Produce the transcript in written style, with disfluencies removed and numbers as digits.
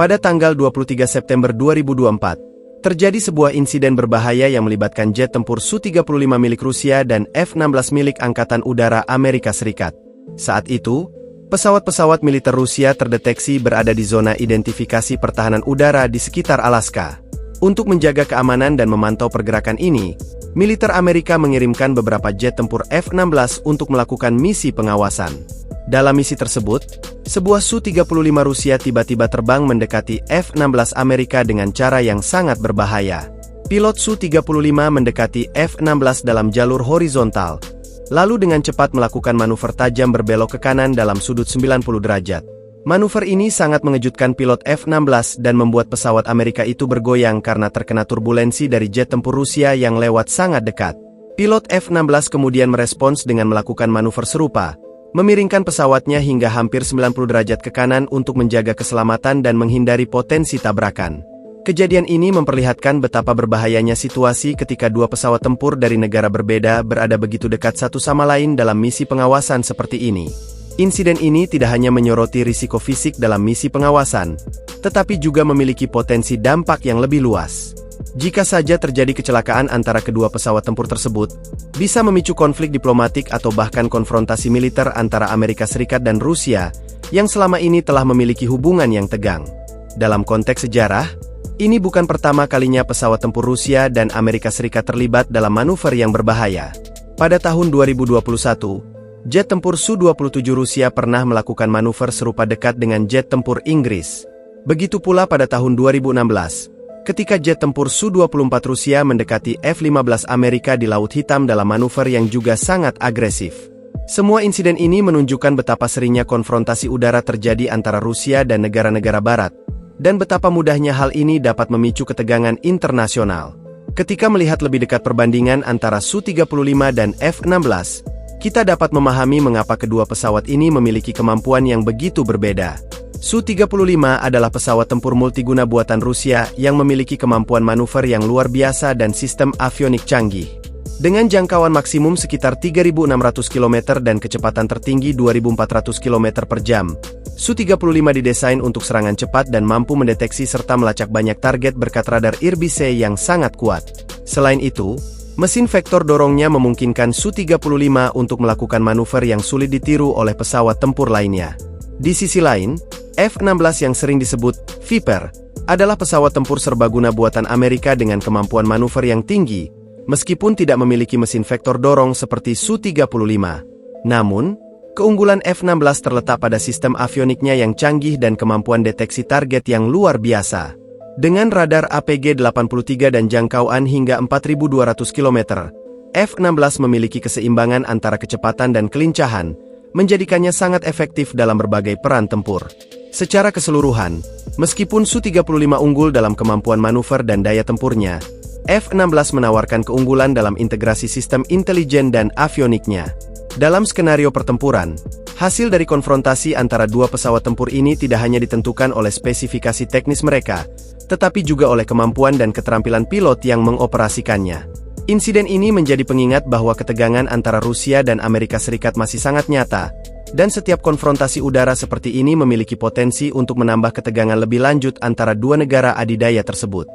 Pada tanggal 23 September 2024, terjadi sebuah insiden berbahaya yang melibatkan jet tempur Su-35 milik Rusia dan F-16 milik Angkatan Udara Amerika Serikat. Saat itu, pesawat-pesawat militer Rusia terdeteksi berada di zona identifikasi pertahanan udara di sekitar Alaska. Untuk menjaga keamanan dan memantau pergerakan ini, militer Amerika mengirimkan beberapa jet tempur F-16 untuk melakukan misi pengawasan. Dalam misi tersebut, sebuah Su-35 Rusia tiba-tiba terbang mendekati F-16 Amerika dengan cara yang sangat berbahaya. Pilot Su-35 mendekati F-16 dalam jalur horizontal, lalu dengan cepat melakukan manuver tajam berbelok ke kanan dalam sudut 90 derajat. Manuver ini sangat mengejutkan pilot F-16 dan membuat pesawat Amerika itu bergoyang karena terkena turbulensi dari jet tempur Rusia yang lewat sangat dekat. Pilot F-16 kemudian merespons dengan melakukan manuver serupa, memiringkan pesawatnya hingga hampir 90 derajat ke kanan untuk menjaga keselamatan dan menghindari potensi tabrakan. Kejadian ini memperlihatkan betapa berbahayanya situasi ketika dua pesawat tempur dari negara berbeda berada begitu dekat satu sama lain dalam misi pengawasan seperti ini. Insiden ini tidak hanya menyoroti risiko fisik dalam misi pengawasan, tetapi juga memiliki potensi dampak yang lebih luas. Jika saja terjadi kecelakaan antara kedua pesawat tempur tersebut, bisa memicu konflik diplomatik atau bahkan konfrontasi militer antara Amerika Serikat dan Rusia, yang selama ini telah memiliki hubungan yang tegang. Dalam konteks sejarah, ini bukan pertama kalinya pesawat tempur Rusia dan Amerika Serikat terlibat dalam manuver yang berbahaya. Pada tahun 2021, jet tempur Su-27 Rusia pernah melakukan manuver serupa dekat dengan jet tempur Inggris. Begitu pula pada tahun 2016, ketika jet tempur Su-24 Rusia mendekati F-15 Amerika di Laut Hitam dalam manuver yang juga sangat agresif. Semua insiden ini menunjukkan betapa seringnya konfrontasi udara terjadi antara Rusia dan negara-negara Barat, dan betapa mudahnya hal ini dapat memicu ketegangan internasional. Ketika melihat lebih dekat perbandingan antara Su-35 dan F-16, kita dapat memahami mengapa kedua pesawat ini memiliki kemampuan yang begitu berbeda. Su-35 adalah pesawat tempur multiguna buatan Rusia yang memiliki kemampuan manuver yang luar biasa dan sistem avionik canggih. Dengan jangkauan maksimum sekitar 3.600 km dan kecepatan tertinggi 2.400 km per jam, Su-35 didesain untuk serangan cepat dan mampu mendeteksi serta melacak banyak target berkat radar IRBC yang sangat kuat. Selain itu, mesin vektor dorongnya memungkinkan Su-35 untuk melakukan manuver yang sulit ditiru oleh pesawat tempur lainnya. Di sisi lain, F-16 yang sering disebut Viper adalah pesawat tempur serbaguna buatan Amerika dengan kemampuan manuver yang tinggi, meskipun tidak memiliki mesin vektor dorong seperti Su-35. Namun, keunggulan F-16 terletak pada sistem avioniknya yang canggih dan kemampuan deteksi target yang luar biasa. Dengan radar APG-83 dan jangkauan hingga 4.200 km, F-16 memiliki keseimbangan antara kecepatan dan kelincahan, menjadikannya sangat efektif dalam berbagai peran tempur. Secara keseluruhan, meskipun Su-35 unggul dalam kemampuan manuver dan daya tempurnya, F-16 menawarkan keunggulan dalam integrasi sistem intelijen dan avioniknya. Dalam skenario pertempuran, hasil dari konfrontasi antara dua pesawat tempur ini tidak hanya ditentukan oleh spesifikasi teknis mereka, tetapi juga oleh kemampuan dan keterampilan pilot yang mengoperasikannya. Insiden ini menjadi pengingat bahwa ketegangan antara Rusia dan Amerika Serikat masih sangat nyata, dan setiap konfrontasi udara seperti ini memiliki potensi untuk menambah ketegangan lebih lanjut antara dua negara adidaya tersebut.